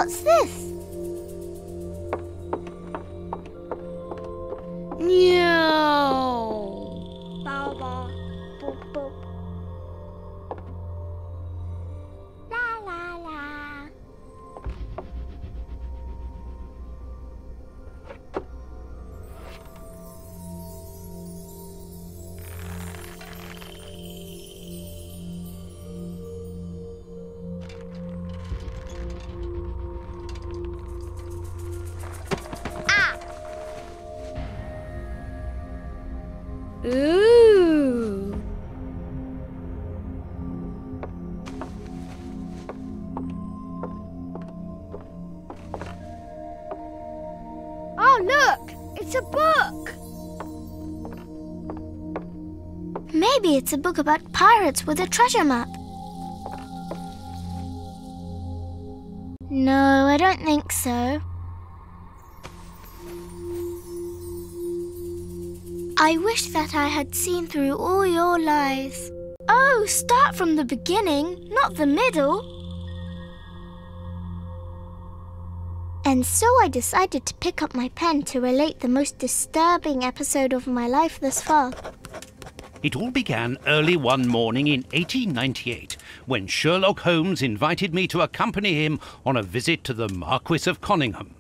What's this? No. Bow, bow. Boop, boop. La, la, la. Ooh. Oh, look! It's a book! Maybe it's a book about pirates with a treasure map. No, I don't think so. I wish that I had seen through all your lies. Oh, start from the beginning, not the middle. And so I decided to pick up my pen to relate the most disturbing episode of my life thus far. It all began early one morning in 1898, when Sherlock Holmes invited me to accompany him on a visit to the Marquis of Conyngham.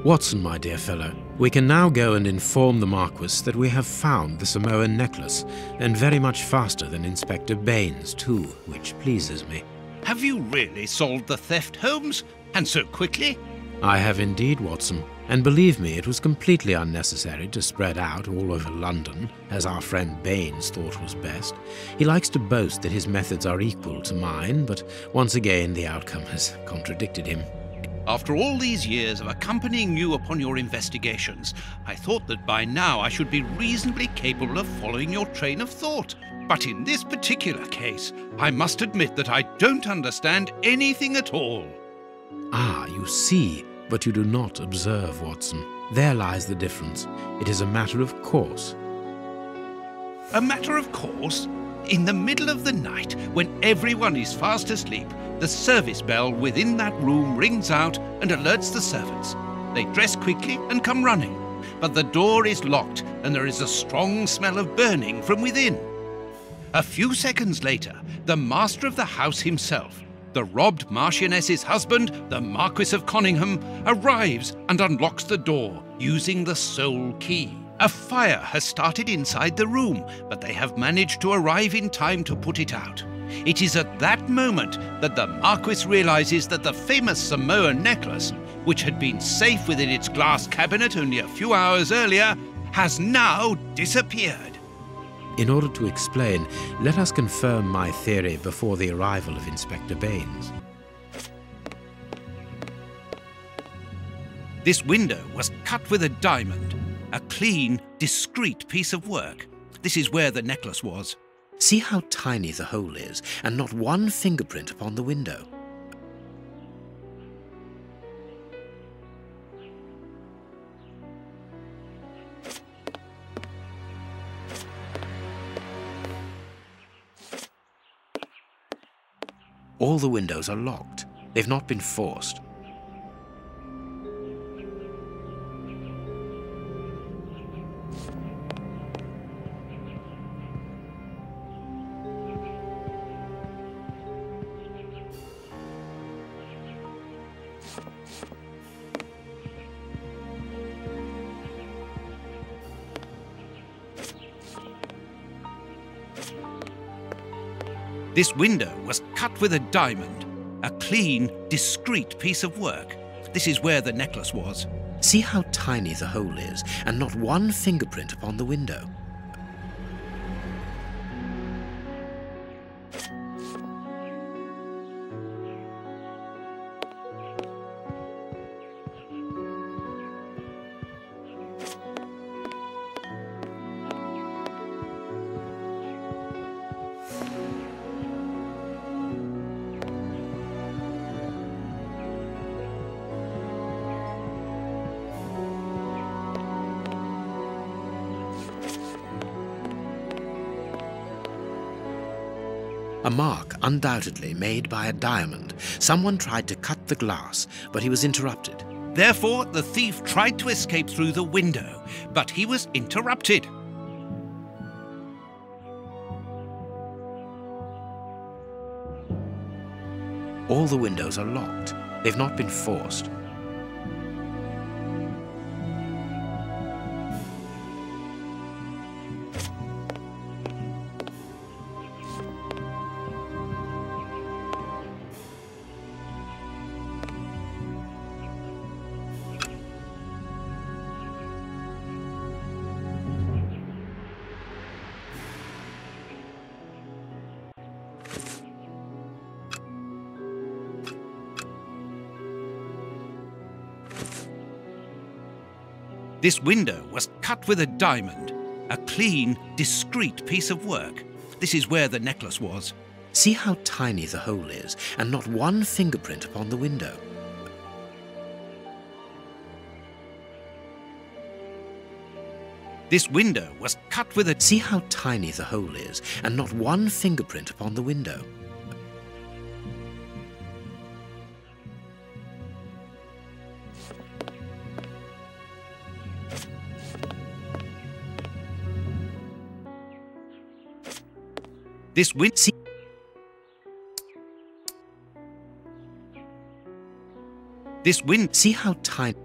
Watson, my dear fellow, we can now go and inform the Marquis that we have found the Samoan necklace, and very much faster than Inspector Baines, too, which pleases me. Have you really solved the theft, Holmes? And so quickly? I have indeed, Watson, and believe me, it was completely unnecessary to spread out all over London, as our friend Baines thought was best. He likes to boast that his methods are equal to mine, but once again the outcome has contradicted him. After all these years of accompanying you upon your investigations, I thought that by now I should be reasonably capable of following your train of thought. But in this particular case, I must admit that I don't understand anything at all. Ah, you see, but you do not observe, Watson. There lies the difference. It is a matter of course. A matter of course? In the middle of the night, when everyone is fast asleep, the service bell within that room rings out and alerts the servants. They dress quickly and come running, but the door is locked and there is a strong smell of burning from within. A few seconds later, the master of the house himself, the robbed Marchioness's husband, the Marquis of Conyngham, arrives and unlocks the door using the sole key. A fire has started inside the room, but they have managed to arrive in time to put it out. It is at that moment that the Marquis realizes that the famous Samoan necklace, which had been safe within its glass cabinet only a few hours earlier, has now disappeared. In order to explain, let us confirm my theory before the arrival of Inspector Baines. This window was cut with a diamond, a clean, discreet piece of work. This is where the necklace was. See how tiny the hole is, and not one fingerprint upon the window. All the windows are locked. They've not been forced. This window was cut with a diamond, a clean, discreet piece of work. This is where the necklace was. See how tiny the hole is, and not one fingerprint upon the window. A mark undoubtedly made by a diamond. Someone tried to cut the glass, but he was interrupted. Therefore, the thief tried to escape through the window, but he was interrupted. All the windows are locked. They've not been forced. This window was cut with a diamond, a clean, discreet piece of work. This is where the necklace was. See how tiny the hole is, and not one fingerprint upon the window. This window was cut with a... See how tiny the hole is, and not one fingerprint upon the window. This window... See how tiny...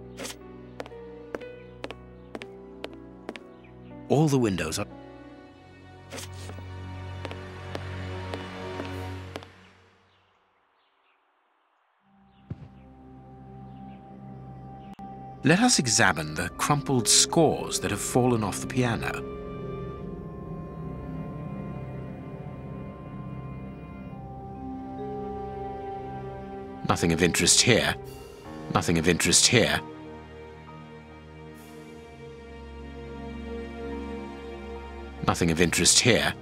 All the windows are... Let us examine the crumpled scores that have fallen off the piano. Nothing of interest here. Nothing of interest here. Nothing of interest here.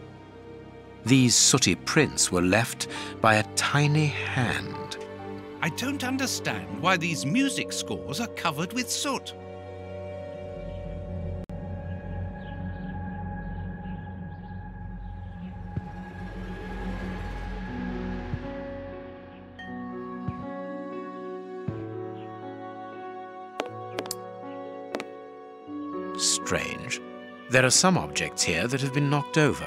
These sooty prints were left by a tiny hand. I don't understand why these music scores are covered with soot. Strange. There are some objects here that have been knocked over.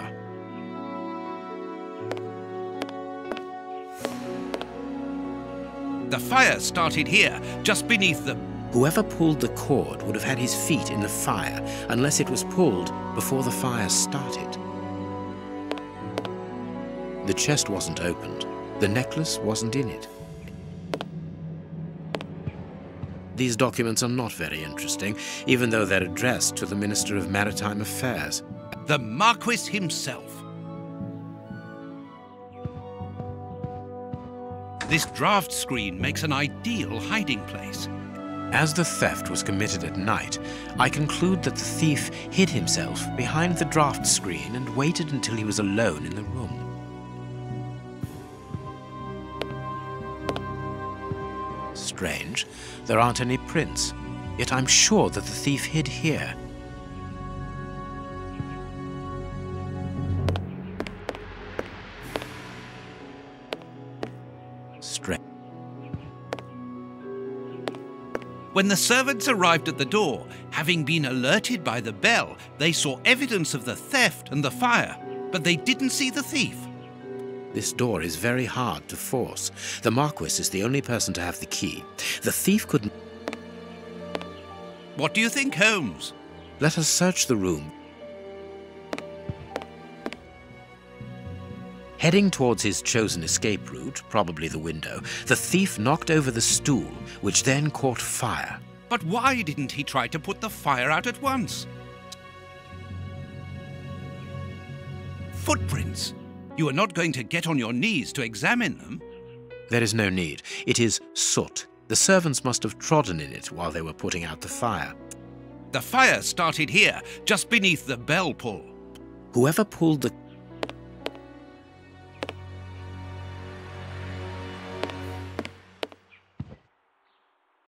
The fire started here, just beneath the... Whoever pulled the cord would have had his feet in the fire, unless it was pulled before the fire started. The chest wasn't opened. The necklace wasn't in it. These documents are not very interesting, even though they're addressed to the Minister of Maritime Affairs. The Marquis himself. This draft screen makes an ideal hiding place. As the theft was committed at night, I conclude that the thief hid himself behind the draft screen and waited until he was alone in the room. Strange. There aren't any prints, yet I'm sure that the thief hid here. Strange. When the servants arrived at the door, having been alerted by the bell, they saw evidence of the theft and the fire, but they didn't see the thief. This door is very hard to force. The Marquis is the only person to have the key. The thief couldn't... What do you think, Holmes? Let us search the room. Heading towards his chosen escape route, probably the window, the thief knocked over the stool, which then caught fire. But why didn't he try to put the fire out at once? Footprints. You are not going to get on your knees to examine them. There is no need. It is soot. The servants must have trodden in it while they were putting out the fire. The fire started here, just beneath the bell pull. Whoever pulled the